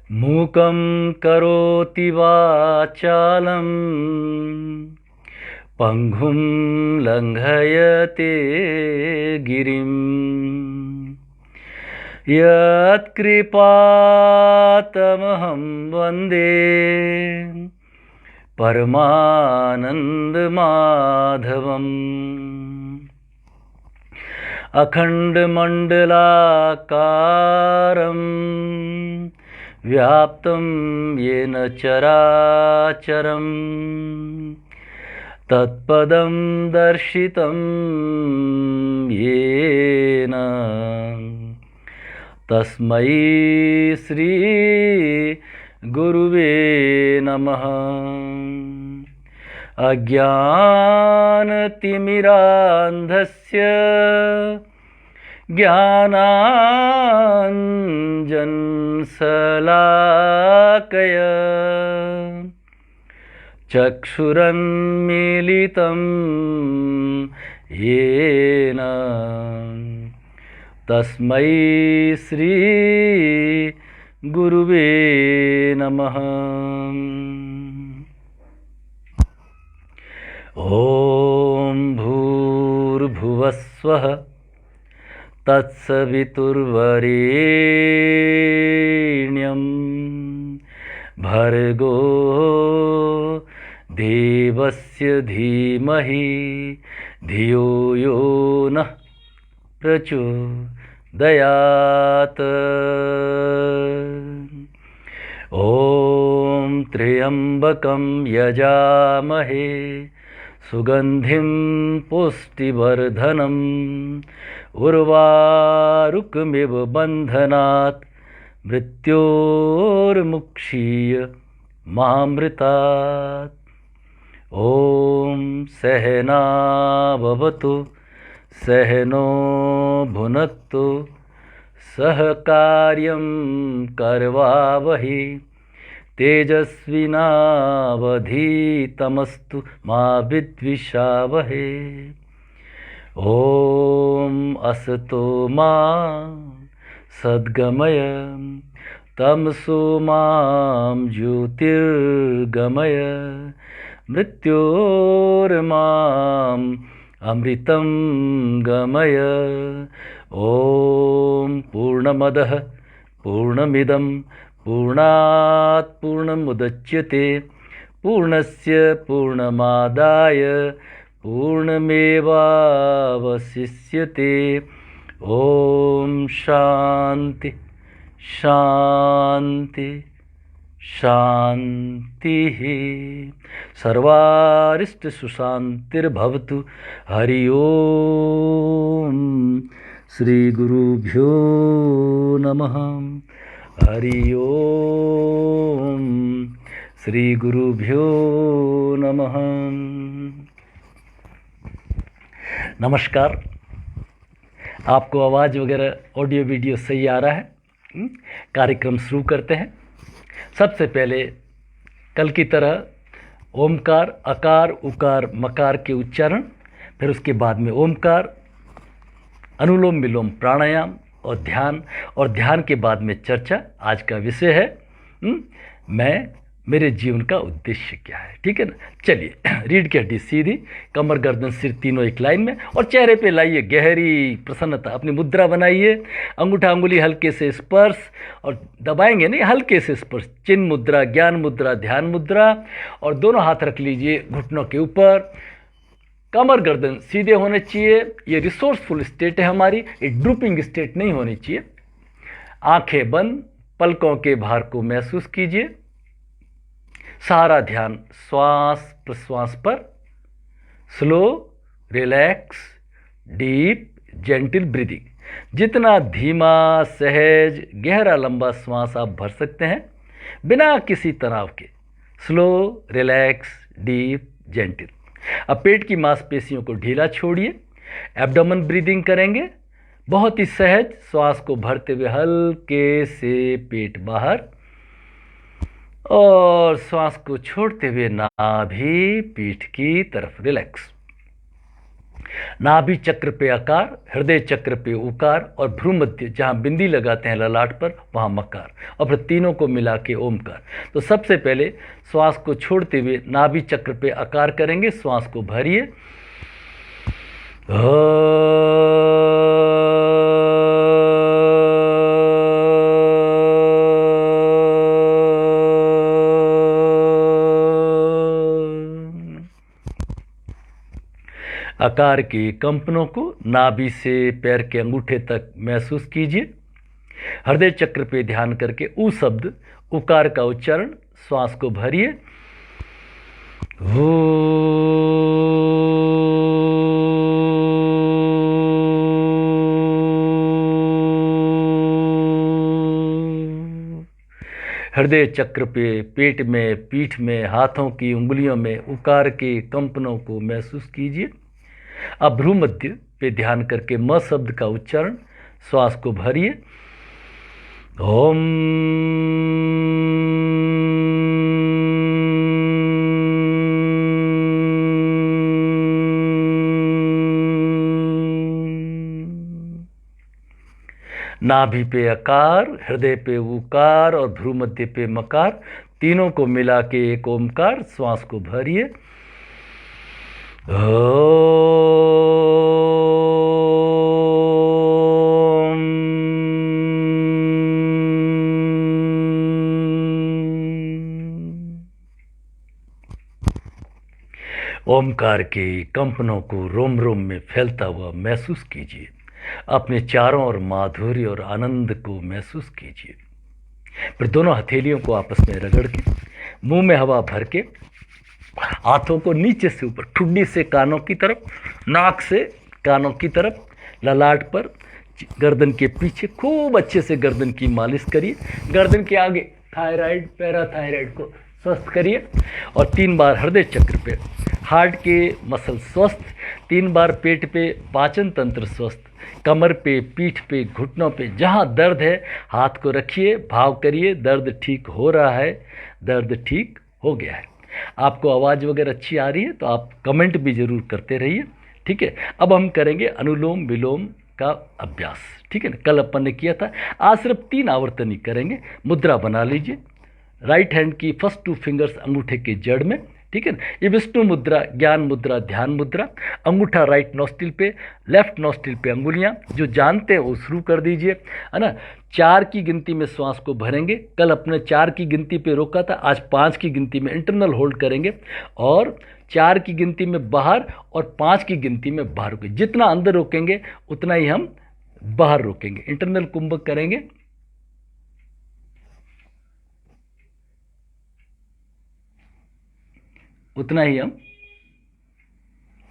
मूकं करोति वाचालं पंगुं लंघयते गिरिं यत्कृपातमहं वन्दे परमानन्दमाधवम् अखण्डमण्डलाकारं व्याप्तं येन चराचरं तत्पदं दर्शितं येन तस्मै श्री गुरुवे नमः। अज्ञानतिमिरान्धस्य ज्ञानाञ्जनशलाकया चक्षुरुन्मीलितं येन तस्मै श्री गुरुवे नमः। ॐ भूर्भुवस्वः तत्सवितुर्वरेण्यं भर्गो देवस्य धीमहि धियो यो नः प्रचोदयात्। ॐ त्र्यम्बकं यजामहे सुगन्धिं पुष्टिवर्धनम् उर्वारुकमिव बन्धनात् मृत्योर्मुक्षीय मामृतात्। ॐ सहना भवतु सहनो भुनक्तु सह कार्यं करवावहै तेजस्विनावधीतमस्तु मा विद्विषावहै। ॐ असतो मा सद्गमय तमसो मां ज्योतिर्गमय मृत्योर्माम् अमृतं गमय। ॐ पूर्णमदः पूर्णमिदं पूर्णात् पूर्णमुदच्यते पूर्णस्य पूर्णमादाय पूर्णमेवावशिष्यते। ॐ शान्ति शान्ति शान्तिः। सर्वारिष्ट सुशान्तिर्भवतु। हरि ओम श्री गुरुभ्यो नमः। हरि ओम श्री गुरुभ्यो नमः। नमस्कार। आपको आवाज़ वगैरह ऑडियो वीडियो सही आ रहा है? कार्यक्रम शुरू करते हैं। सबसे पहले कल की तरह ओमकार, अकार, उकार, मकार के उच्चारण, फिर उसके बाद में ओमकार, अनुलोम विलोम, प्राणायाम और ध्यान के बाद में चर्चा। आज का विषय है मेरे जीवन का उद्देश्य क्या है। ठीक है ना? चलिए, रीढ़ की हड्डी सीधी, कमर गर्दन सिर तीनों एक लाइन में, और चेहरे पे लाइए गहरी प्रसन्नता। अपनी मुद्रा बनाइए, अंगूठा अंगुली हल्के से स्पर्श, और दबाएंगे नहीं, हल्के से स्पर्श। चिन्ह मुद्रा, ज्ञान मुद्रा, ध्यान मुद्रा, और दोनों हाथ रख लीजिए घुटनों के ऊपर। कमर गर्दन सीधे होने चाहिए। ये रिसोर्सफुल स्टेट है हमारी, ये ड्रूपिंग स्टेट नहीं होनी चाहिए। आंखें बंद, पलकों के भार को महसूस कीजिए। सारा ध्यान श्वास प्रश्वास पर। Slow, relax, deep, gentle breathing. जितना धीमा, सहज, गहरा, लंबा श्वास आप भर सकते हैं बिना किसी तनाव के। Slow, relax, deep, gentle. अब पेट की मांसपेशियों को ढीला छोड़िए। एब्डोमेन ब्रीदिंग करेंगे। बहुत ही सहज श्वास को भरते हुए हल्के से पेट बाहर, और श्वास को छोड़ते हुए नाभि पीठ की तरफ। रिलैक्स। नाभि चक्र पे आकार, हृदय चक्र पे उकार और भ्रूमध्य जहाँ बिंदी लगाते हैं ललाट पर वहाँ मकार, और फिर तीनों को मिला के ओमकार। तो सबसे पहले श्वास को छोड़ते हुए नाभि चक्र पे आकार करेंगे, श्वास को भरिए। आकार के कंपनों को नाभि से पैर के अंगूठे तक महसूस कीजिए। हृदय चक्र पे ध्यान करके उ शब्द उकार का उच्चारण, श्वास को भरिए। हृदय चक्र पे, पेट में, पीठ में, हाथों की उंगलियों में उकार के कंपनों को महसूस कीजिए। अब भ्रूमध्य पे ध्यान करके म शब्द का उच्चारण, श्वास को भरिए। ओम। नाभि पे आकार, हृदय पे उकार और भ्रूमध्य पे मकार, तीनों को मिला के एक ओमकार, श्वास को भरिए। ओमकार के कंपनों को रोम रोम में फैलता हुआ महसूस कीजिए। अपने चारों ओर माधुर्य और आनंद को महसूस कीजिए। फिर दोनों हथेलियों को आपस में रगड़ के, मुंह में हवा भर के, हाथों को नीचे से ऊपर, ठुड्डी से कानों की तरफ, नाक से कानों की तरफ, ललाट पर, गर्दन के पीछे खूब अच्छे से गर्दन की मालिश करिए। गर्दन के आगे थायराइड, पैराथायराइड को स्वस्थ करिए। और 3 बार हृदय चक्र पे, हार्ट के मसल स्वस्थ, 3 बार पेट पे, पाचन तंत्र स्वस्थ, कमर पे, पीठ पे, घुटनों पे जहाँ दर्द है हाथ को रखिए, भाव करिए दर्द ठीक हो रहा है, दर्द ठीक हो गया है। आपको आवाज़ वगैरह अच्छी आ रही है तो आप कमेंट भी ज़रूर करते रहिए, ठीक है। अब हम करेंगे अनुलोम विलोम का अभ्यास, ठीक है ना। कल अपन ने किया था, आज सिर्फ 3 आवर्तन ही करेंगे। मुद्रा बना लीजिए, राइट हैंड की फर्स्ट 2 फिंगर्स अंगूठे के जड़ में, ठीक है ना। ये विष्णु मुद्रा, ज्ञान मुद्रा, ध्यान मुद्रा। अंगूठा राइट नोस्टिल पे, लेफ्ट नोस्टिल पे अंगुलियां, जो जानते हैं वो शुरू कर दीजिए, है ना। 4 की गिनती में श्वास को भरेंगे। कल अपने 4 की गिनती पे रोका था, आज 5 की गिनती में इंटरनल होल्ड करेंगे और 4 की गिनती में बाहर और 5 की गिनती में बाहर रोकेंगे। जितना अंदर रोकेंगे उतना ही हम बाहर रोकेंगे। इंटरनल कुंभक करेंगे, उतना ही हम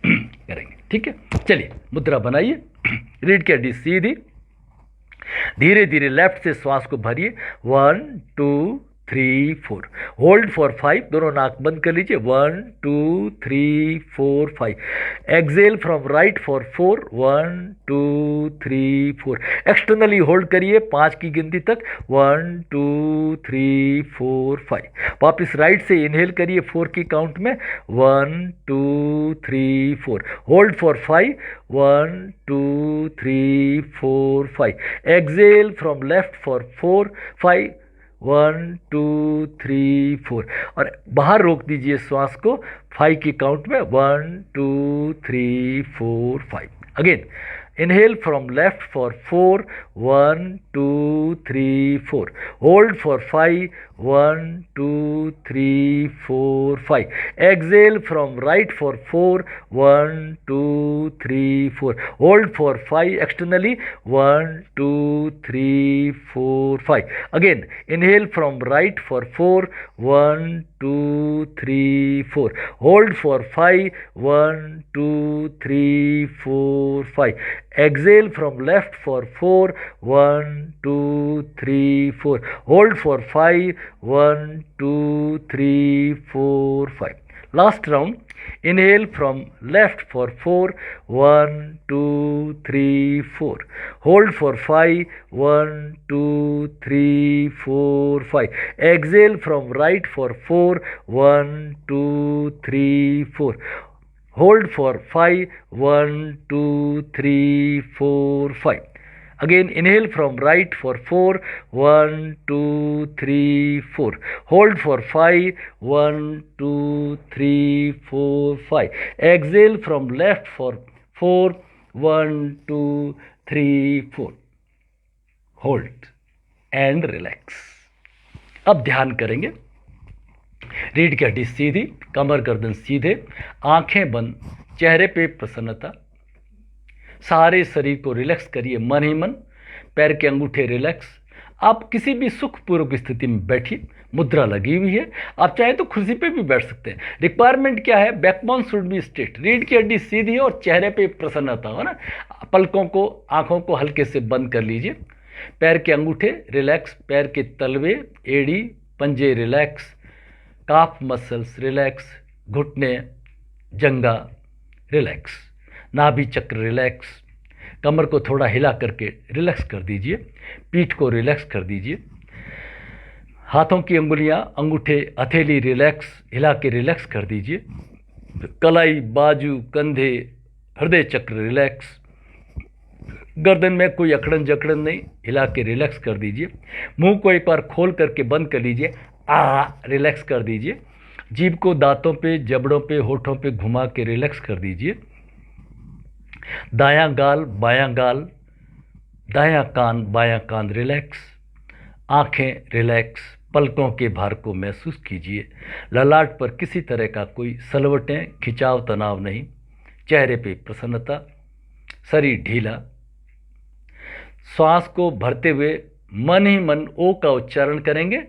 करेंगे, ठीक है। चलिए मुद्रा बनाइए, रीढ़ की हड्डी सीधी, धीरे धीरे लेफ्ट से श्वास को भरिए। 1 2 3 4, होल्ड फॉर 5, दोनों नाक बंद कर लीजिए। 1 2 3 4 5, exhale from right for 4, 1 2 3 4, externally hold करिए 5 की गिनती तक। 1 2 3 4 5, वापिस राइट से इनहेल करिए 4 की काउंट में। 1 2 3 4, hold for 5, 1 2 3 4 5, exhale from left for 4 5, 1 2 3 4, और बाहर रोक दीजिए श्वास को 5 की काउंट में। 1 2 3 4 5, again inhale from left for 4, 1 2 3 4, hold for 5, 1 2 3 4 5, exhale from right for 4, 1 2 3 4, hold for 5, externally 1 2 3 4 5, again inhale from right for 4, 1 2 3 4, hold for 5, 1 2 3 4 5, exhale from left for 4, 1 2 3 4, hold for 5, 1 2 3 4 5. Last round, inhale from left for 4, 1 2 3 4, hold for 5, 1 2 3 4 5, exhale from right for 4, 1 2 3 4, hold for 5, 1 2 3 4 5. Again inhale from right for 4, 1 2 3 4. Hold for 5, 1 2 3 4 5. Exhale from left for 4, 1 2 3 4. Hold and relax. अब ध्यान करेंगे। रीढ़ की हड्डी सीधी, कमर गर्दन सीधे, आंखें बंद, चेहरे पे प्रसन्नता, सारे शरीर को रिलैक्स करिए, मन ही मन, पैर के अंगूठे रिलैक्स। आप किसी भी सुखपूर्वक स्थिति में बैठिए, मुद्रा लगी हुई है, आप चाहे तो कुर्सी पे भी बैठ सकते हैं। रिक्वायरमेंट क्या है? बैकबोन शुड बी स्ट्रेट, रीढ़ की हड्डी सीधी हो और चेहरे पे प्रसन्नता हो ना। पलकों को, आंखों को हल्के से बंद कर लीजिए, पैर के अंगूठे रिलैक्स, पैर के तलवे, एड़ी, पंजे रिलैक्स, काफ मसल्स रिलैक्स, घुटने, जंगा रिलैक्स, नाभि चक्र रिलैक्स, कमर को थोड़ा हिला करके रिलैक्स कर दीजिए, पीठ को रिलैक्स कर दीजिए, हाथों की अंगुलियां, अंगूठे, हथेली रिलैक्स, हिला के रिलैक्स कर दीजिए, कलाई, बाजू, कंधे, हृदय चक्र रिलैक्स, गर्दन में कोई अकड़न जकड़न नहीं, हिला के रिलैक्स कर दीजिए, मुंह को एक बार खोल करके बंद कर लीजिए, रिलैक्स कर दीजिए, जीभ को दांतों पे, जबड़ों पे, होठों पे घुमा के रिलैक्स कर दीजिए, दायां गाल, बायां गाल, दायां कान, बायां कान रिलैक्स, आंखें रिलैक्स, पलकों के भार को महसूस कीजिए, ललाट पर किसी तरह का कोई सलवटें, खिंचाव, तनाव नहीं, चेहरे पे प्रसन्नता, शरीर ढीला। श्वास को भरते हुए मन ही मन ओ का उच्चारण करेंगे,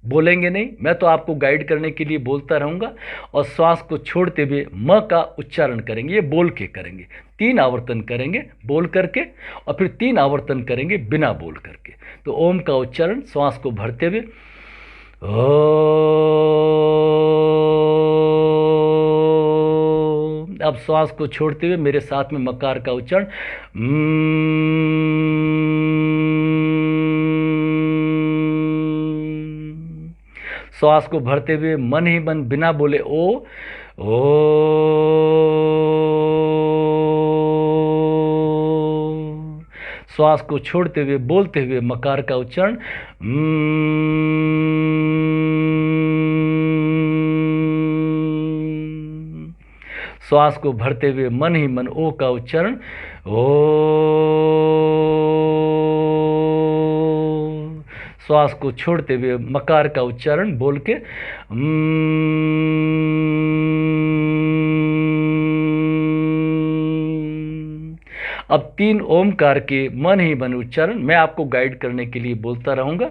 बोलेंगे नहीं, मैं तो आपको गाइड करने के लिए बोलता रहूँगा, और श्वास को छोड़ते हुए म का उच्चारण करेंगे, ये बोल के करेंगे, 3 आवर्तन करेंगे बोल करके, और फिर 3 आवर्तन करेंगे बिना बोल करके। तो ओम का उच्चारण श्वास को भरते हुए ओ, अब श्वास को छोड़ते हुए मेरे साथ में मकार का उच्चारण श्वास को भरते हुए मन ही मन बिना बोले ओ श्वास को छोड़ते हुए बोलते हुए मकार का उच्चारण श्वास को भरते हुए मन ही मन ओ का उच्चारण ओ, श्वास को छोड़ते हुए मकार का उच्चारण बोल के अब 3 ओमकार के मन ही मन उच्चारण मैं आपको गाइड करने के लिए बोलता रहूंगा।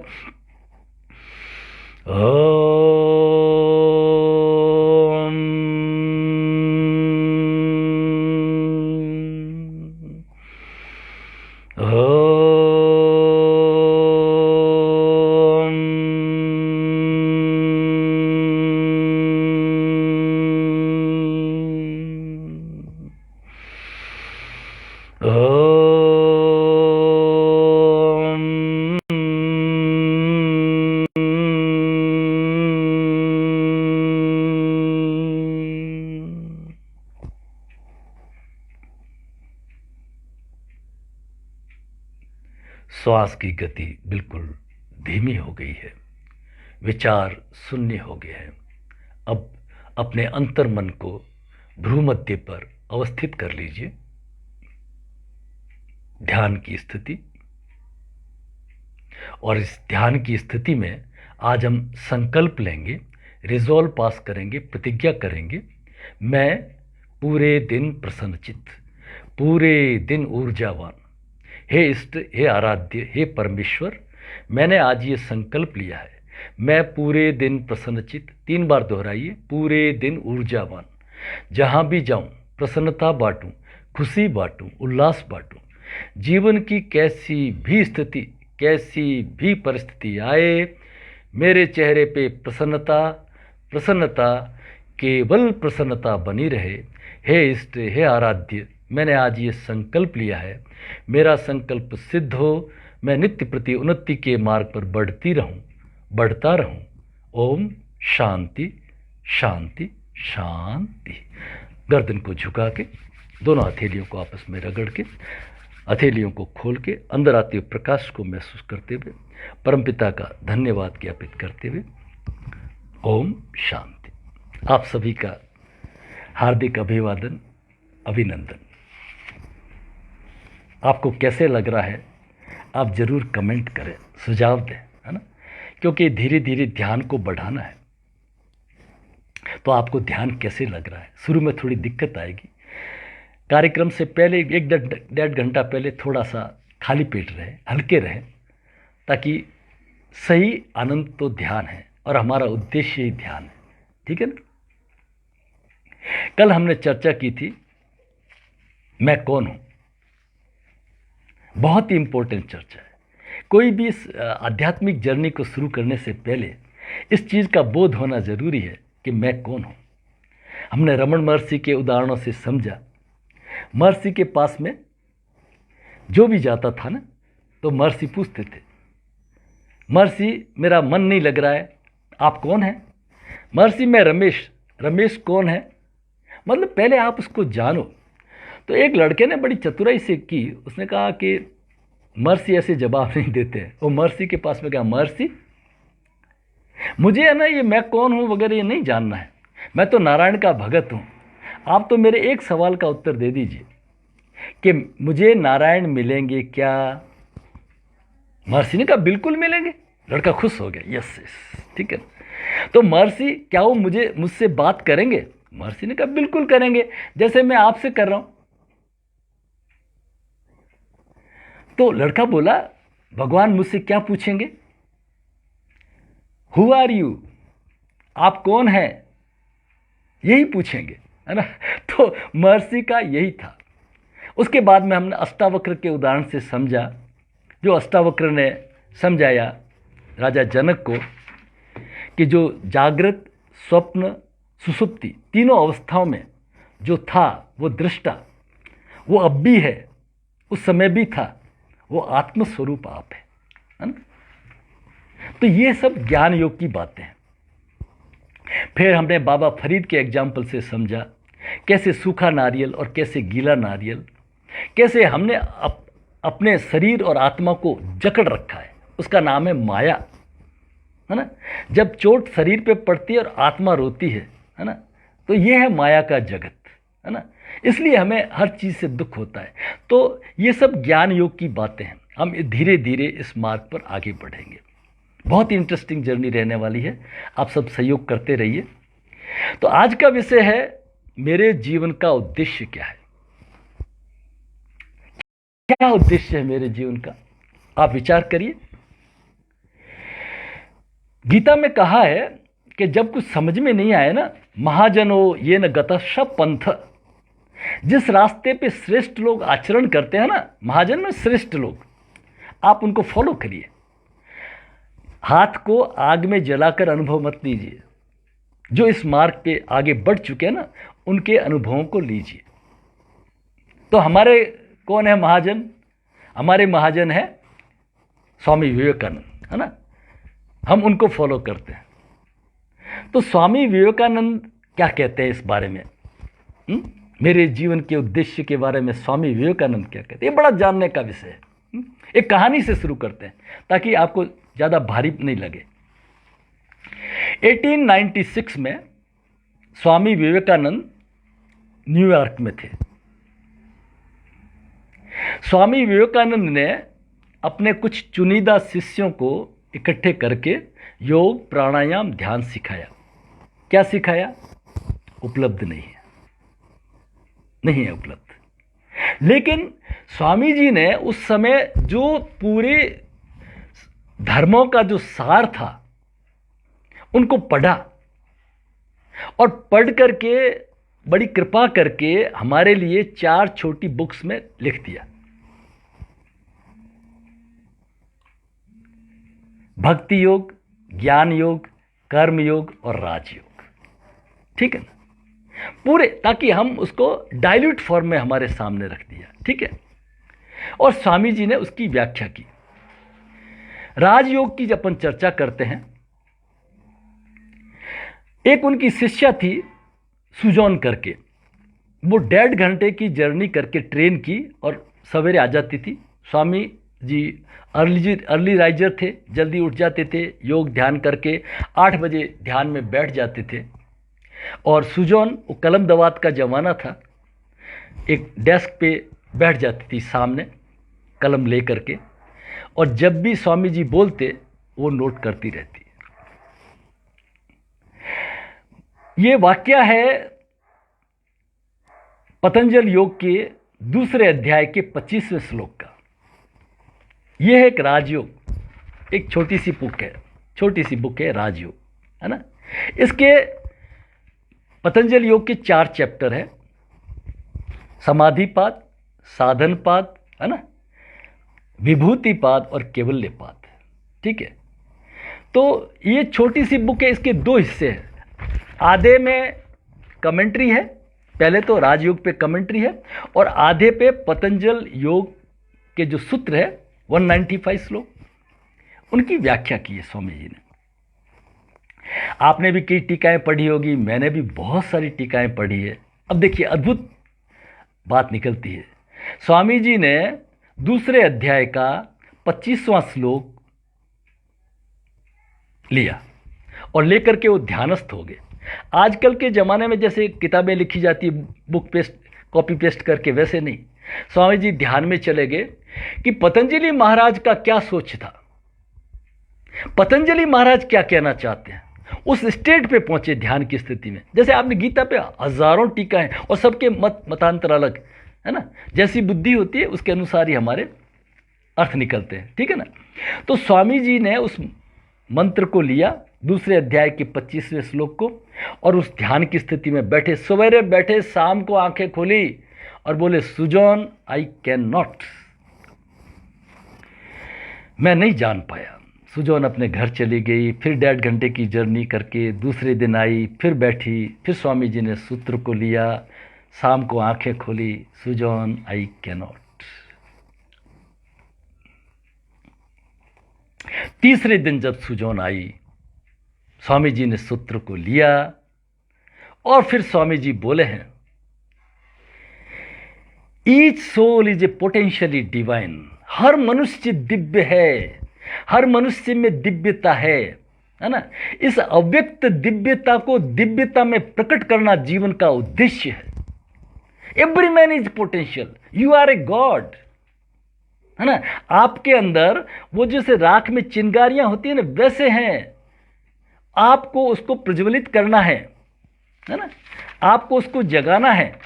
श्वास की गति बिल्कुल धीमी हो गई है, विचार शून्य हो गए हैं। अब अपने अंतर्मन को भ्रूमध्य पर अवस्थित कर लीजिए, ध्यान की स्थिति। और इस ध्यान की स्थिति में आज हम संकल्प लेंगे, रिजॉल्व पास करेंगे, प्रतिज्ञा करेंगे। मैं पूरे दिन प्रसन्नचित्त, पूरे दिन ऊर्जावान, हे इष्ट, हे आराध्य, हे परमेश्वर, मैंने आज ये संकल्प लिया है, मैं पूरे दिन प्रसन्नचित्त, 3 बार दोहराइए, पूरे दिन ऊर्जावान, जहाँ भी जाऊँ प्रसन्नता बांटूँ, खुशी बांटूँ, उल्लास बांटूँ। जीवन की कैसी भी स्थिति, कैसी भी परिस्थिति आए, मेरे चेहरे पे प्रसन्नता, प्रसन्नता, केवल प्रसन्नता बनी रहे। हे इष्ट, हे आराध्य, मैंने आज ये संकल्प लिया है, मेरा संकल्प सिद्ध हो, मैं नित्य प्रति उन्नति के मार्ग पर बढ़ती रहूं, बढ़ता रहूं। ओम शांति शांति शांति। गर्दन को झुका के, दोनों हथेलियों को आपस में रगड़ के, हथेलियों को खोल के अंदर आते हुए प्रकाश को महसूस करते हुए परमपिता का धन्यवाद ज्ञापित करते हुए ओम शांति। आप सभी का हार्दिक अभिवादन, अभिनंदन। आपको कैसे लग रहा है आप ज़रूर कमेंट करें, सुझाव दें, है ना, क्योंकि धीरे धीरे ध्यान को बढ़ाना है। तो आपको ध्यान कैसे लग रहा है? शुरू में थोड़ी दिक्कत आएगी। कार्यक्रम से पहले 1-1.5 घंटा पहले थोड़ा सा खाली पेट रहे, हल्के रहे, ताकि सही आनंद तो ध्यान है और हमारा उद्देश्य ही ध्यान है, ठीक है ना। कल हमने चर्चा की थी मैं कौन हूं। बहुत ही इंपॉर्टेंट चर्चा है। कोई भी इस आध्यात्मिक जर्नी को शुरू करने से पहले इस चीज़ का बोध होना जरूरी है कि मैं कौन हूं। हमने रमन महर्षि के उदाहरणों से समझा। महर्षि के पास में जो भी जाता था ना, तो महर्षि पूछते थे, महर्षि मेरा मन नहीं लग रहा है, आप कौन हैं? महर्षि मैं रमेश। रमेश कौन है? मतलब पहले आप उसको जानो। तो एक लड़के ने बड़ी चतुराई से की, उसने कहा कि महर्षि ऐसे जवाब नहीं देते हैं। वो महर्षि के पास में कहा, महर्षि मुझे है ना ये मैं कौन हूँ वगैरह ये नहीं जानना है, मैं तो नारायण का भगत हूँ। आप तो मेरे एक सवाल का उत्तर दे दीजिए कि मुझे नारायण मिलेंगे क्या? महर्षि ने कहा बिल्कुल मिलेंगे। लड़का खुश हो गया, यस यस, ठीक है। तो महर्षि क्या वो मुझसे बात करेंगे? महर्षि ने कहा बिल्कुल करेंगे, जैसे मैं आपसे कर रहा हूं। तो लड़का बोला, भगवान मुझसे क्या पूछेंगे? Who are you? आप कौन हैं? यही पूछेंगे, है ना। तो महर्षि का यही था। उसके बाद में हमने अष्टावक्र के उदाहरण से समझा, जो अष्टावक्र ने समझाया राजा जनक को कि जो जागृत, स्वप्न, सुषुप्ति तीनों अवस्थाओं में जो था वो दृष्टा, वो अब भी है, उस समय भी था, वो आत्मस्वरूप आप है ना। तो ये सब ज्ञान योग की बातें हैं। फिर हमने बाबा फरीद के एग्जाम्पल से समझा कैसे सूखा नारियल और कैसे गीला नारियल, कैसे हमने अपने शरीर और आत्मा को जकड़ रखा है, उसका नाम है माया, है ना। जब चोट शरीर पे पड़ती है और आत्मा रोती है ना, तो ये है माया का जगत, है ना। इसलिए हमें हर चीज़ से दुख होता है। तो ये सब ज्ञान योग की बातें हैं। हम धीरे धीरे इस मार्ग पर आगे बढ़ेंगे। बहुत ही इंटरेस्टिंग जर्नी रहने वाली है। आप सब सहयोग करते रहिए। तो आज का विषय है मेरे जीवन का उद्देश्य क्या है। क्या उद्देश्य है मेरे जीवन का? आप विचार करिए। गीता में कहा है कि जब कुछ समझ में नहीं आए ना, महाजनो ये न गतः पंथ, जिस रास्ते पे श्रेष्ठ लोग आचरण करते हैं ना, महाजन में श्रेष्ठ लोग, आप उनको फॉलो करिए। हाथ को आग में जलाकर अनुभव मत लीजिए। जो इस मार्ग पे आगे बढ़ चुके हैं ना, उनके अनुभवों को लीजिए। तो हमारे कौन है महाजन? हमारे महाजन है स्वामी विवेकानंद, है ना। हम उनको फॉलो करते हैं। तो स्वामी विवेकानंद क्या कहते हैं इस बारे में? मेरे जीवन के उद्देश्य के बारे में स्वामी विवेकानंद क्या कहते हैं? ये बड़ा जानने का विषय है। एक कहानी से शुरू करते हैं ताकि आपको ज़्यादा भारी नहीं लगे। 1896 में स्वामी विवेकानंद न्यूयॉर्क में थे। स्वामी विवेकानंद ने अपने कुछ चुनिंदा शिष्यों को इकट्ठे करके योग, प्राणायाम, ध्यान सिखाया। क्या सिखाया? उपलब्ध नहीं है, नहीं है उपलब्ध। लेकिन स्वामी जी ने उस समय जो पूरे धर्मों का जो सार था उनको पढ़ा, और पढ़ करके बड़ी कृपा करके हमारे लिए 4 छोटी बुक्स में लिख दिया। भक्ति योग, ज्ञान योग, कर्म योग और राजयोग, ठीक है ना। पूरे, ताकि हम उसको डाइल्यूट फॉर्म में हमारे सामने रख दिया, ठीक है। और स्वामी जी ने उसकी व्याख्या की। राजयोग की जब अपन चर्चा करते हैं, एक उनकी शिष्या थी सुजॉन करके, वो 1.5 घंटे की जर्नी करके ट्रेन की और सवेरे आ जाती थी। स्वामी जी अर्ली राइजर थे, जल्दी उठ जाते थे, योग ध्यान करके 8 बजे ध्यान में बैठ जाते थे। और सुजॉन, वो कलम दवात का ज़माना था, एक डेस्क पे बैठ जाती थी सामने कलम ले करके, और जब भी स्वामी जी बोलते वो नोट करती रहती। ये वाक्य है पतंजल योग के दूसरे अध्याय के 25वें श्लोक का। यह है एक राजयोग, एक छोटी सी बुक है राजयोग, है ना। इसके पतंजल योग के 4 चैप्टर है, समाधिपाद, साधनपाद, है ना, विभूतिपाद और केवल्यपाद। ठीक है, तो ये छोटी सी बुक है, इसके 2 हिस्से हैं। आधे में कमेंट्री है, पहले तो राजयोग पे कमेंट्री है, और आधे पे पतंजल योग के जो सूत्र है 195 श्लोक, उनकी व्याख्या की है स्वामी जी ने। आपने भी कई टीकाएं पढ़ी होगी, मैंने भी बहुत सारी टीकाएं पढ़ी है। अब देखिए अद्भुत बात निकलती है। स्वामी जी ने दूसरे अध्याय का 25वां श्लोक लिया और लेकर के वो ध्यानस्थ हो गए। आजकल के ज़माने में जैसे किताबें लिखी जाती है बुक पेस्ट कॉपी पेस्ट करके, वैसे नहीं। स्वामी जी ध्यान में चले गए कि पतंजलि महाराज का क्या सोच था, पतंजलि महाराज क्या कहना चाहते हैं। उस स्टेट पे पहुंचे ध्यान की स्थिति में। जैसे आपने गीता पे हजारों टीका हैं और सबके मतांतर अलग, है ना। जैसी बुद्धि होती है उसके अनुसार ही हमारे अर्थ निकलते हैं, ठीक है ना। तो स्वामी जी ने उस मंत्र को लिया, दूसरे अध्याय के 25वें श्लोक को, और उस ध्यान की स्थिति में बैठे, सवेरे बैठे, शाम को आंखें खोली और बोले, सुजॉन आई कैन नॉट, मैं नहीं जान पाया। सुजॉन अपने घर चली गई, फिर 1.5 घंटे की जर्नी करके दूसरे दिन आई, फिर बैठी, फिर स्वामी जी ने सूत्र को लिया, शाम को आंखें खोली, सुजॉन आई कैन नॉट। तीसरे दिन जब सुजॉन आई, स्वामी जी ने सूत्र को लिया और फिर स्वामी जी बोले हैं, each soul is a potentially divine. हर मनुष्य दिव्य है, हर मनुष्य में दिव्यता है ना। इस अव्यक्त दिव्यता को दिव्यता में प्रकट करना जीवन का उद्देश्य है। Every man is potential, you are a god, है ना। आपके अंदर वो जैसे राख में चिंगारियां होती है ना, वैसे हैं। आपको उसको प्रज्वलित करना है ना, आपको उसको जगाना है।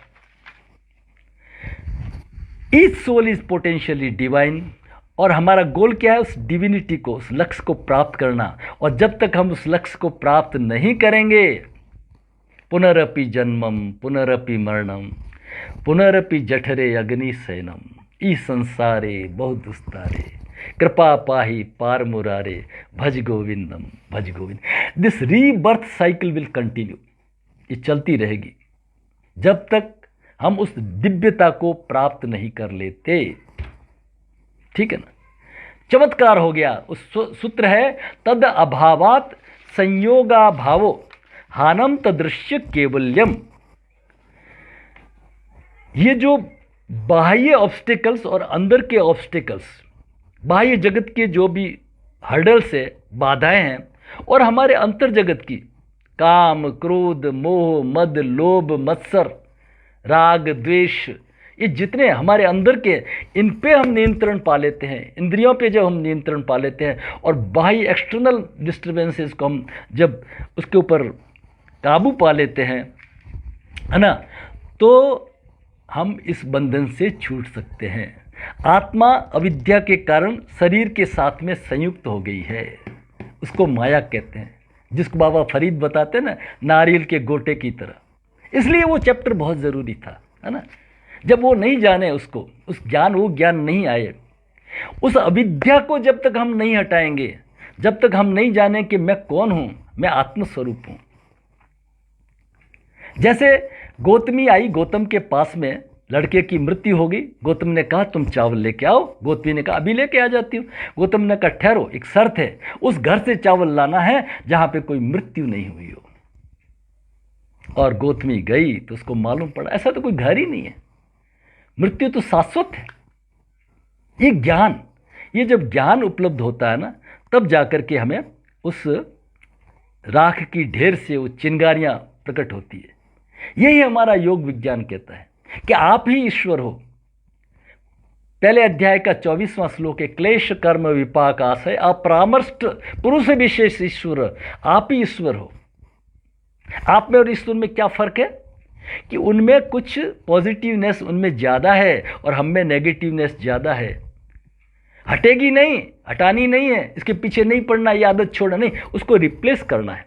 Each soul is potentially divine, और हमारा गोल क्या है, उस डिविनिटी को, उस लक्ष्य को प्राप्त करना। और जब तक हम उस लक्ष्य को प्राप्त नहीं करेंगे, पुनरपि जन्मम पुनरपि मरणम पुनरपि जठरे अग्निशयनम ई संसारे बहु दुस्तारे कृपा पाहि पार मुरारे भज गोविंदम भज Govind. This rebirth cycle will continue, ये चलती रहेगी जब तक हम उस दिव्यता को प्राप्त नहीं कर लेते। ठीक है ना। चमत्कार हो गया। उस सूत्र है, तद अभावात संयोगा भावो हानम तदृश्य केवल्यम। ये जो बाह्य ऑब्स्टिकल्स और अंदर के ऑब्स्टिकल्स, बाह्य जगत के जो भी हर्डल्स है, बाधाएं हैं, और हमारे अंतर जगत की काम, क्रोध, मोह, मद, लोभ, मत्सर, राग, द्वेष, ये जितने हमारे अंदर के, इन पे हम नियंत्रण पा लेते हैं। इंद्रियों पे जब हम नियंत्रण पा लेते हैं और बाह्य एक्सटर्नल डिस्टर्बेंसेस को हम जब उसके ऊपर काबू पा लेते हैं, है ना, तो हम इस बंधन से छूट सकते हैं। आत्मा अविद्या के कारण शरीर के साथ में संयुक्त हो गई है, उसको माया कहते हैं, जिसको बाबा फरीद बताते हैं ना, नारियल के गोटे की तरह। इसलिए वो चैप्टर बहुत ज़रूरी था, है ना। जब वो नहीं जाने उसको, उस ज्ञान, वो ज्ञान नहीं आए, उस अविद्या को जब तक हम नहीं हटाएंगे, जब तक हम नहीं जाने कि मैं कौन हूं, मैं आत्मस्वरूप हूं। जैसे गौतमी आई गौतम के पास में, लड़के की मृत्यु हो गई, गौतम ने कहा तुम चावल लेके आओ। गौतमी ने कहा अभी लेके आ जाती हूँ। गौतम ने कहा ठहरो, एक शर्त है, उस घर से चावल लाना है जहां पे कोई मृत्यु नहीं हुई हो। और गौतमी गई तो उसको मालूम पड़ा ऐसा तो कोई घर ही नहीं है, मृत्यु तो शाश्वत है। ये ज्ञान, ये जब ज्ञान उपलब्ध होता है ना, तब जाकर के हमें उस राख की ढेर से वो चिंगारियां प्रकट होती है। यही हमारा योग विज्ञान कहता है कि आप ही ईश्वर हो। पहले अध्याय का 24वां श्लोक है, क्लेश कर्म विपाक आशय अपरामर्ष्ट पुरुष विशेष ईश्वर, आप ही ईश्वर हो। आप में और ईश्वर में क्या फर्क है कि उनमें कुछ पॉजिटिवनेस उनमें ज़्यादा है और हम में नेगेटिवनेस ज़्यादा है। हटेगी नहीं, हटानी नहीं है, इसके पीछे नहीं पड़ना, ये आदत छोड़ना नहीं, उसको रिप्लेस करना है।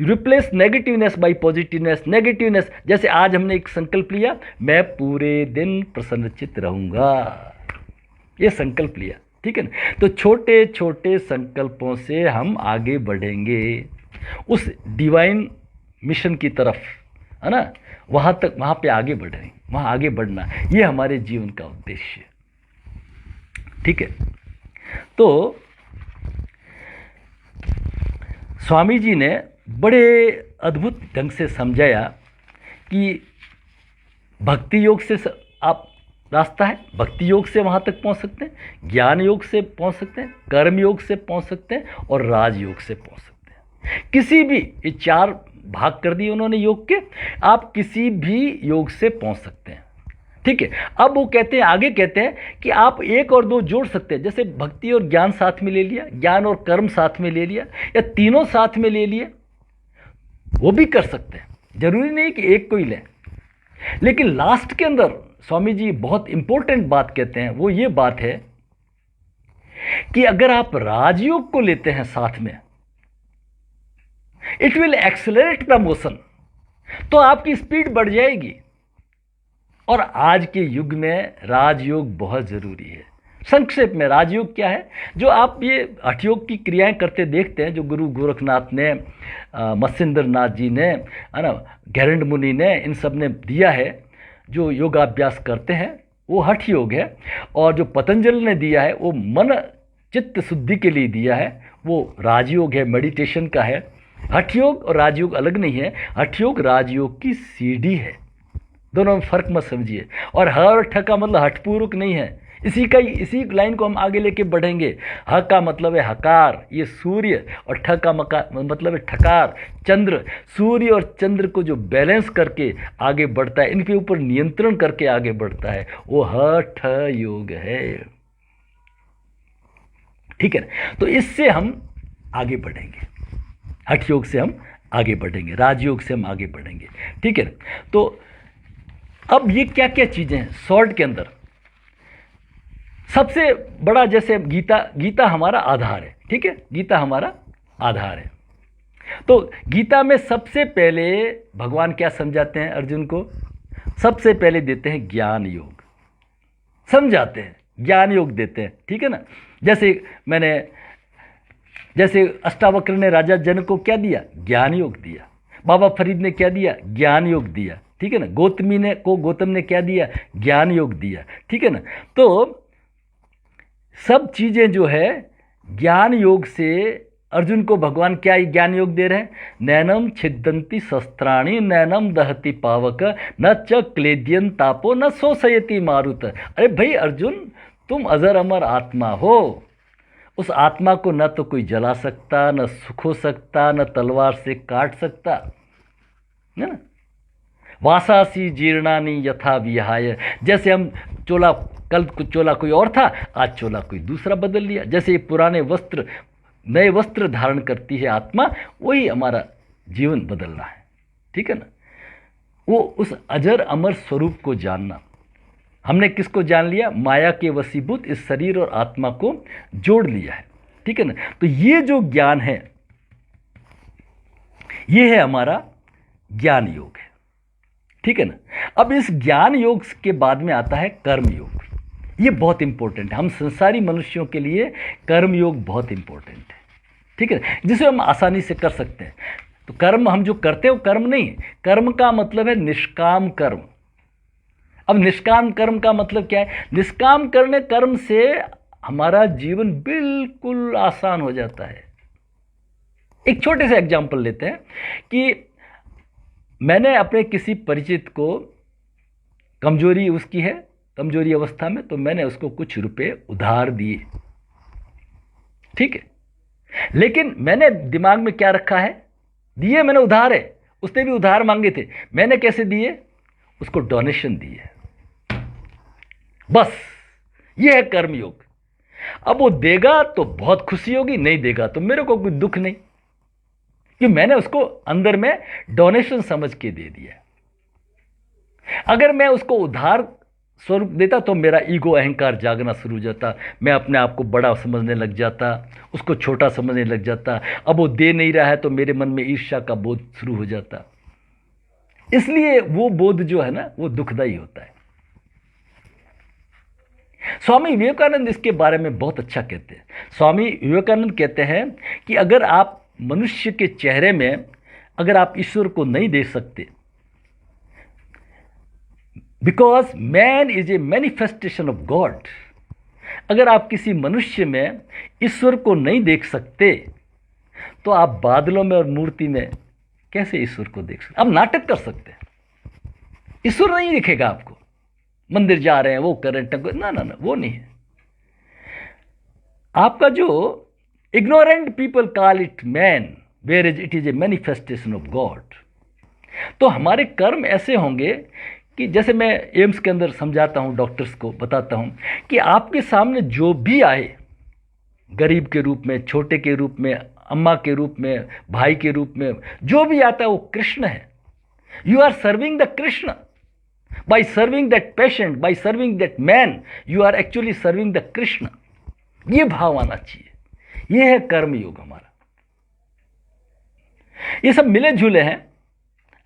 Replace negativeness by positiveness. Negativeness, जैसे आज हमने एक संकल्प लिया, मैं पूरे दिन प्रसन्नचित्त रहूँगा, ये संकल्प लिया, ठीक है ना। तो छोटे छोटे संकल्पों से हम आगे बढ़ेंगे उस डिवाइन मिशन की तरफ, है ना, वहाँ तक, वहाँ पे आगे बढ़ेंगे, वहाँ आगे बढ़ना, ये हमारे जीवन का उद्देश्य है, ठीक है। तो स्वामी जी ने बड़े अद्भुत ढंग से समझाया कि भक्ति योग से आप रास्ता है, भक्ति योग से वहाँ तक पहुँच सकते हैं, ज्ञान योग से पहुँच सकते हैं, कर्म योग से पहुँच सकते हैं और राजयोग से पहुँच सकते हैं। किसी भी, ये 4 भाग कर दिए उन्होंने योग के, आप किसी भी योग से पहुँच सकते हैं, ठीक है। अब वो कहते हैं, आगे कहते हैं कि आप 1 और 2 जोड़ सकते हैं, जैसे भक्ति और ज्ञान साथ में ले लिया, ज्ञान और कर्म साथ में ले लिया, या तीनों साथ में ले लिए, वो भी कर सकते हैं, जरूरी नहीं कि एक को ही लें। लेकिन लास्ट के अंदर स्वामी जी बहुत इंपॉर्टेंट बात कहते हैं, वो ये बात है कि अगर आप राजयोग को लेते हैं साथ में, it will accelerate the motion, तो आपकी स्पीड बढ़ जाएगी। और आज के युग में राजयोग बहुत जरूरी है। संक्षेप में राजयोग क्या है, जो आप ये हठयोग की क्रियाएं करते देखते हैं, जो गुरु गोरखनाथ ने, मत्स्येंद्र नाथ जी ने, है ना, गैरंड मुनि ने, इन सब ने दिया है, जो योगाभ्यास करते हैं वो हठ योग है। और जो पतंजलि ने दिया है वो मन चित्त शुद्धि के लिए दिया है, वो राजयोग है, मेडिटेशन का है। हठ योग और राजयोग अलग नहीं है, हठ योग राजयोग की सीढ़ी है, दोनों में फर्क मत समझिए। और हर ठ का मतलब हठपूर्वक नहीं है, इसी लाइन को हम आगे लेके बढ़ेंगे। ह का मतलब है हकार, ये सूर्य, और ठ का मतलब है ठकार, चंद्र। सूर्य और चंद्र को जो बैलेंस करके आगे बढ़ता है, इनके ऊपर नियंत्रण करके आगे बढ़ता है, वो हठ योग है, ठीक है ना। तो इससे हम आगे बढ़ेंगे, हठ योग से हम आगे बढ़ेंगे, राजयोग से हम आगे बढ़ेंगे, ठीक है ना। तो अब ये क्या क्या चीज़ें हैं शॉर्ट के अंदर। सबसे बड़ा, जैसे गीता हमारा आधार है, ठीक है, गीता हमारा आधार है। तो गीता में सबसे पहले भगवान क्या समझाते हैं अर्जुन को, सबसे पहले देते हैं ज्ञान योग, समझाते हैं, ज्ञान योग देते हैं, ठीक है ना। जैसे अष्टावक्र ने राजा जनक को क्या दिया, ज्ञान योग दिया। बाबा फरीद ने क्या दिया, ज्ञान योग दिया, ठीक है ना। गौतम ने क्या दिया, ज्ञान योग दिया, ठीक है ना। तो सब चीज़ें जो है ज्ञान योग से अर्जुन को भगवान क्या ज्ञान योग दे रहे हैं, नैनम छिद्दंती शस्त्राणि नैनम दहति पावक न च क्लेद्यन तापो न शोषयति मारुत। अरे भाई अर्जुन, तुम अजर अमर आत्मा हो, उस आत्मा को न तो कोई जला सकता, न सुखो सकता, न तलवार से काट सकता, है ना। वासासी जीर्णानि यथा विहाय, जैसे हम चोला, कल चोला कोई और था, आज चोला कोई दूसरा बदल लिया। जैसे पुराने वस्त्र नए वस्त्र धारण करती है आत्मा, वही हमारा जीवन बदलना है, ठीक है ना। वो उस अजर अमर स्वरूप को जानना, हमने किसको जान लिया, माया के वशीभूत इस शरीर और आत्मा को जोड़ लिया है, ठीक है ना। तो ये जो ज्ञान है, ये है हमारा ज्ञान योग है, ठीक है ना। अब इस ज्ञान योग के बाद में आता है कर्म योग। ये बहुत इंपॉर्टेंट है, हम संसारी मनुष्यों के लिए कर्म योग बहुत इंपॉर्टेंट है, ठीक है, जिसे हम आसानी से कर सकते हैं। तो कर्म हम जो करते हैं वो कर्म नहीं है, कर्म का मतलब है निष्काम कर्म। अब निष्काम कर्म का मतलब क्या है, निष्काम करने कर्म से हमारा जीवन बिल्कुल आसान हो जाता है। एक छोटे से एग्जाम्पल लेते हैं कि मैंने अपने किसी परिचित को, कमजोरी उसकी है, कमजोरी अवस्था में, तो मैंने उसको कुछ रुपए उधार दिए, ठीक है। लेकिन मैंने दिमाग में क्या रखा है, दिए मैंने उधार है, उसने भी उधार मांगे थे, मैंने कैसे दिए, उसको डोनेशन दिए, बस ये है कर्मयोग। अब वो देगा तो बहुत खुशी होगी, नहीं देगा तो मेरे को कोई दुख नहीं, कि मैंने उसको अंदर में डोनेशन समझ के दे दिया। अगर मैं उसको उधार स्वरूप देता तो मेरा ईगो, अहंकार जागना शुरू हो जाता, मैं अपने आप को बड़ा समझने लग जाता, उसको छोटा समझने लग जाता। अब वो दे नहीं रहा है तो मेरे मन में ईर्ष्या का बोध शुरू हो जाता। इसलिए वो बोध जो है ना, वो दुखदायी होता है। स्वामी विवेकानंद इसके बारे में बहुत अच्छा कहते हैं। स्वामी विवेकानंद कहते हैं कि अगर आप मनुष्य के चेहरे में अगर आप ईश्वर को नहीं देख सकते, because man is a manifestation of God, अगर आप किसी मनुष्य में ईश्वर को नहीं देख सकते तो आप बादलों में और मूर्ति में कैसे ईश्वर को देख सकते? आप नाटक कर सकते हैं, ईश्वर नहीं दिखेगा आपको। मंदिर जा रहे हैं, वो कर रहे हैं, ना ना ना, वो नहीं है। आपका जो ignorant people call it man, where is it is a manifestation of god. तो हमारे कर्म ऐसे होंगे कि जैसे मैं एम्स के अंदर समझाता हूँ, डॉक्टर्स को बताता हूँ कि आपके सामने जो भी आए, गरीब के रूप में, छोटे के रूप में, अम्मा के रूप में, भाई के रूप में, जो भी आता है वो कृष्ण है। You are serving the Krishna by serving that patient, by serving that man, you are actually serving the Krishna. ये भाव आना चाहिए। ये है कर्मयोग हमारा। ये सब मिले जुले हैं।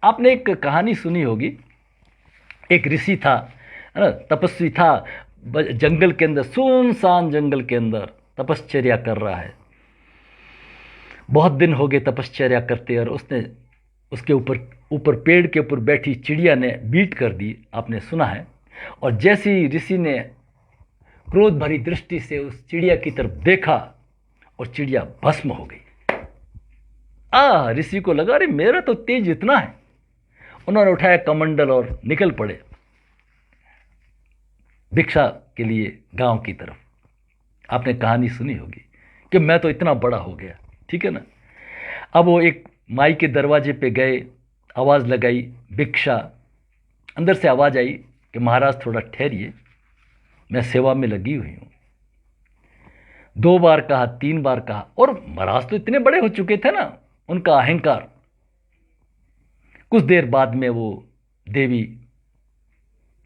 आपने एक कहानी सुनी होगी, एक ऋषि था, है ना, तपस्वी था, जंगल के अंदर, सुनसान जंगल के अंदर तपश्चर्या कर रहा है। बहुत दिन हो गए तपश्चर्या करते, और उसने उसके ऊपर पेड़ के ऊपर बैठी चिड़िया ने बीट कर दी, आपने सुना है। और जैसे ही ऋषि ने क्रोध भरी दृष्टि से उस चिड़िया की तरफ देखा और चिड़िया भस्म हो गई। ऋषि को लगा, अरे मेरा तो तेज इतना है। उन्होंने उठाया कमंडल और निकल पड़े भिक्षा के लिए गांव की तरफ। आपने कहानी सुनी होगी कि मैं तो इतना बड़ा हो गया, ठीक है ना। अब वो एक माई के दरवाजे पे गए, आवाज़ लगाई भिक्षा। अंदर से आवाज़ आई कि महाराज थोड़ा ठहरिए, मैं सेवा में लगी हुई हूँ। 2 बार कहा, 3 बार कहा, और महाराज तो इतने बड़े हो चुके थे ना, उनका अहंकार। कुछ देर बाद में वो देवी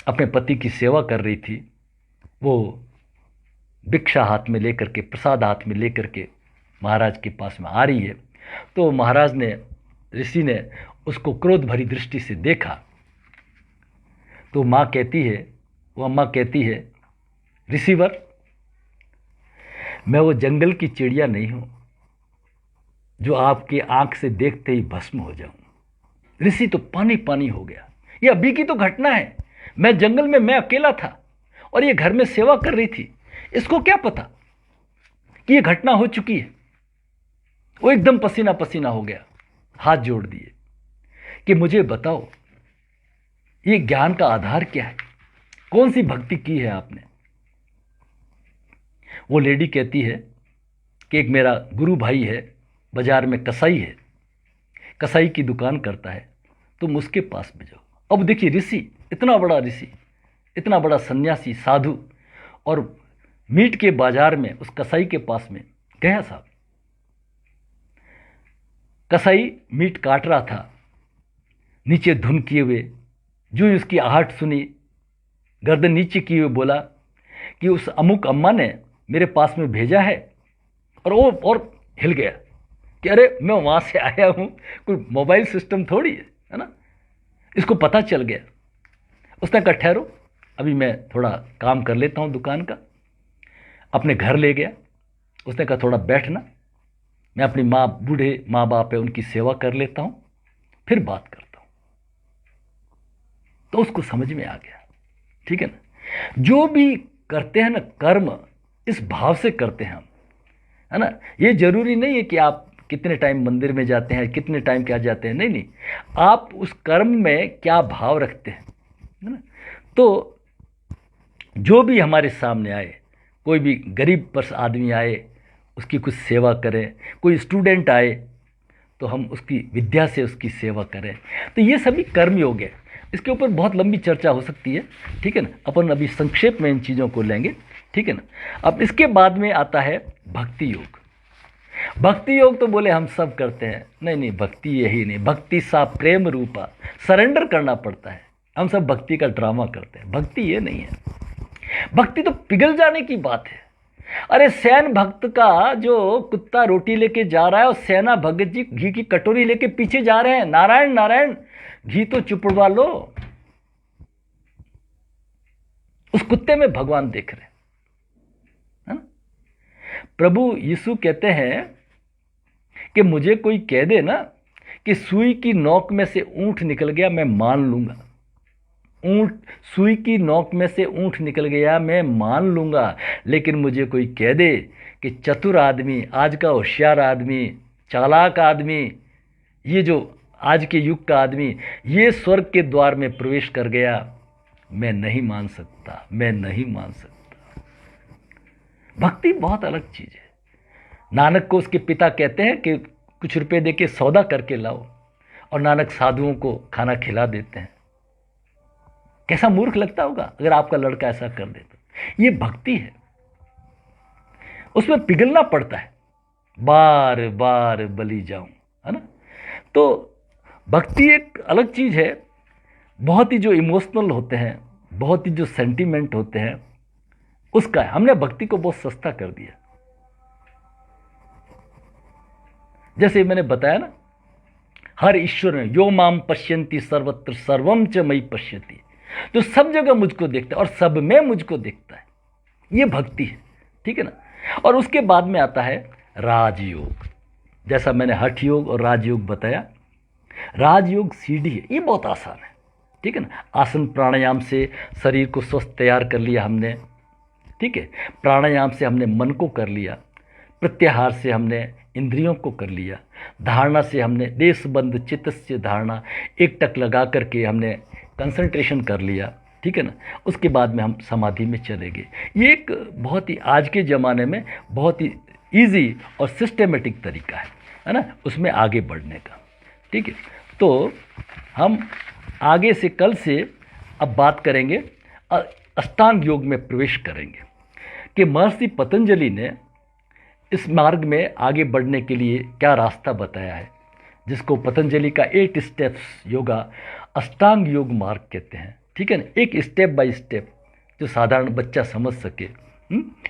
अपने पति की सेवा कर रही थी, वो भिक्षा हाथ में लेकर के, प्रसाद हाथ में लेकर के महाराज के पास में आ रही है। तो महाराज ने, ऋषि ने उसको क्रोध भरी दृष्टि से देखा। तो माँ कहती है, वो अम्मा कहती है, ऋषिवर, मैं वो जंगल की चिड़िया नहीं हूँ जो आपके आंख से देखते ही भस्म हो जाऊं। ऋषि तो पानी पानी हो गया। ये अभी की तो घटना है, मैं जंगल में, मैं अकेला था और ये घर में सेवा कर रही थी। इसको क्या पता कि ये घटना हो चुकी है। वो एकदम पसीना पसीना हो गया, हाथ जोड़ दिए कि मुझे बताओ, ये ज्ञान का आधार क्या है, कौन सी भक्ति की है आपने। वो लेडी कहती है कि एक मेरा गुरु भाई है, बाजार में कसाई है, कसाई की दुकान करता है, तुम उसके पास में जाओ। अब देखिए ऋषि, इतना बड़ा ऋषि, इतना बड़ा सन्यासी साधु, और मीट के बाजार में उस कसाई के पास में गया। साहब, कसाई मीट काट रहा था, नीचे धुन किए हुए। जो उसकी आहट सुनी, गर्दन नीचे किए हुए बोला कि उस अमुक अम्मा ने मेरे पास में भेजा है। और वो और हिल गया कि अरे मैं वहाँ से आया हूँ, कोई मोबाइल सिस्टम थोड़ी है ना। इसको पता चल गया। उसने कहा ठहरो, अभी मैं थोड़ा काम कर लेता हूँ दुकान का। अपने घर ले गया। उसने कहा थोड़ा बैठना, मैं अपनी माँ, बूढ़े माँ बाप है, उनकी सेवा कर लेता हूँ, फिर बात करता हूँ। तो उसको समझ में आ गया, ठीक है ना। जो भी करते हैं ना कर्म, इस भाव से करते हैं हम, है ना। ये जरूरी नहीं है कि आप कितने टाइम मंदिर में जाते हैं, कितने टाइम क्या जाते हैं, नहीं नहीं, आप उस कर्म में क्या भाव रखते हैं, है ना। तो जो भी हमारे सामने आए, कोई भी गरीब पर आदमी आए उसकी कुछ सेवा करें, कोई स्टूडेंट आए तो हम उसकी विद्या से उसकी सेवा करें, तो ये सभी कर्म योग है। इसके ऊपर बहुत लंबी चर्चा हो सकती है, ठीक है ना, अपन अभी संक्षेप में इन चीज़ों को लेंगे, ठीक है ना। अब इसके बाद में आता है भक्ति योग। भक्ति योग तो बोले हम सब करते हैं, नहीं नहीं, भक्ति यही नहीं, भक्ति सा प्रेम रूपा, सरेंडर करना पड़ता है। हम सब भक्ति का ड्रामा करते हैं, भक्ति ये नहीं है। भक्ति तो पिघल जाने की बात है। अरे सैन भक्त का जो कुत्ता रोटी लेके जा रहा है और सेना भगत जी घी की कटोरी लेके पीछे जा रहे हैं, नारायण नारायण घी तो चुपड़वा लो। उस कुत्ते में भगवान देख रहे हैं। प्रभु यीशु कहते हैं कि मुझे कोई कह दे ना कि सुई की नोक में से ऊंट निकल गया, मैं मान लूंगा। सुई की नोक में से ऊंट निकल गया मैं मान लूंगा, लेकिन मुझे कोई कह दे कि चतुर आदमी, आज का होशियार आदमी, चालाक आदमी, ये जो आज के युग का आदमी ये स्वर्ग के द्वार में प्रवेश कर गया, मैं नहीं मान सकता, मैं नहीं मान सकता। भक्ति बहुत अलग चीज है। नानक को उसके पिता कहते हैं कि कुछ रुपए देके सौदा करके लाओ, और नानक साधुओं को खाना खिला देते हैं। कैसा मूर्ख लगता होगा अगर आपका लड़का ऐसा कर दे तो। ये भक्ति है, उसमें पिघलना पड़ता है, बार बार बलि जाऊं, है ना। तो भक्ति एक अलग चीज है। बहुत ही जो इमोशनल होते हैं, बहुत ही जो सेंटीमेंट होते हैं, उसका है। हमने भक्ति को बहुत सस्ता कर दिया। जैसे मैंने बताया ना, हर ईश्वर में यो माम पश्यन्ति सर्वत्र सर्वम च मयि पश्यति, जो सब जगह मुझको देखता है और सब में मुझको देखता है, ये भक्ति है, ठीक है ना। और उसके बाद में आता है राजयोग। जैसा मैंने हठ योग और राजयोग बताया, राजयोग सीढ़ी है, ये बहुत आसान है, ठीक है ना। आसन प्राणायाम से शरीर को स्वस्थ तैयार कर लिया हमने, ठीक है। प्राणायाम से हमने मन को कर लिया, प्रत्याहार से हमने इंद्रियों को कर लिया, धारणा से हमने देशबंध चित्तस्य धारणा, एक टक लगा करके हमने कंसंट्रेशन कर लिया, ठीक है ना। उसके बाद में हम समाधि में चले गए। ये एक बहुत ही आज के ज़माने में बहुत ही इजी और सिस्टेमेटिक तरीका है ना, उसमें आगे बढ़ने का, ठीक है। तो हम आगे से कल से अब बात करेंगे, अष्टांग योग में प्रवेश करेंगे कि महर्षि पतंजलि ने इस मार्ग में आगे बढ़ने के लिए क्या रास्ता बताया है, जिसको पतंजलि का 8 स्टेप्स योगा अष्टांग योग मार्ग कहते हैं, ठीक है ना। एक स्टेप बाय स्टेप जो साधारण बच्चा समझ सके,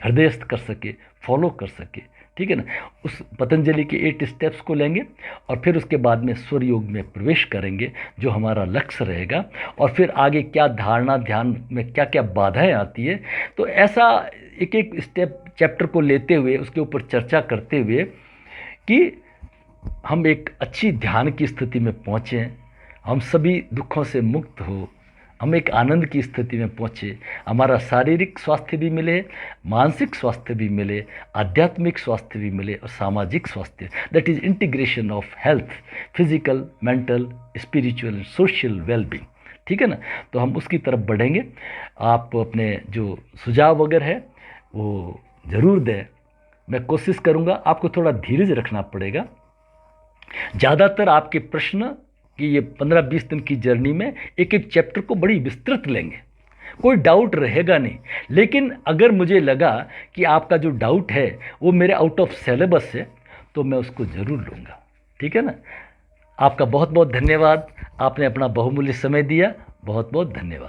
हृदयस्थ कर सके, फॉलो कर सके, ठीक है ना। उस पतंजलि के 8 स्टेप्स को लेंगे और फिर उसके बाद में सूर्य योग में प्रवेश करेंगे, जो हमारा लक्ष्य रहेगा। और फिर आगे क्या धारणा ध्यान में क्या क्या बाधाएं आती है, तो ऐसा एक एक स्टेप चैप्टर को लेते हुए उसके ऊपर चर्चा करते हुए कि हम एक अच्छी ध्यान की स्थिति में पहुँचें, हम सभी दुखों से मुक्त हो, हम एक आनंद की स्थिति में पहुँचे, हमारा शारीरिक स्वास्थ्य भी मिले, मानसिक स्वास्थ्य भी मिले, आध्यात्मिक स्वास्थ्य भी मिले और सामाजिक स्वास्थ्य, that is integration of health, physical, mental, spiritual and social wellbeing, ठीक है ना। तो हम उसकी तरफ बढ़ेंगे। आप अपने जो सुझाव वगैरह है वो ज़रूर दें, मैं कोशिश करूँगा। आपको थोड़ा धीरज रखना पड़ेगा। ज़्यादातर आपके प्रश्न कि ये 15-20 दिन की जर्नी में एक एक चैप्टर को बड़ी विस्तृत लेंगे, कोई डाउट रहेगा नहीं। लेकिन अगर मुझे लगा कि आपका जो डाउट है वो मेरे आउट ऑफ सिलेबस है तो मैं उसको ज़रूर लूँगा, ठीक है ना। आपका बहुत बहुत धन्यवाद, आपने अपना बहुमूल्य समय दिया, बहुत बहुत धन्यवाद।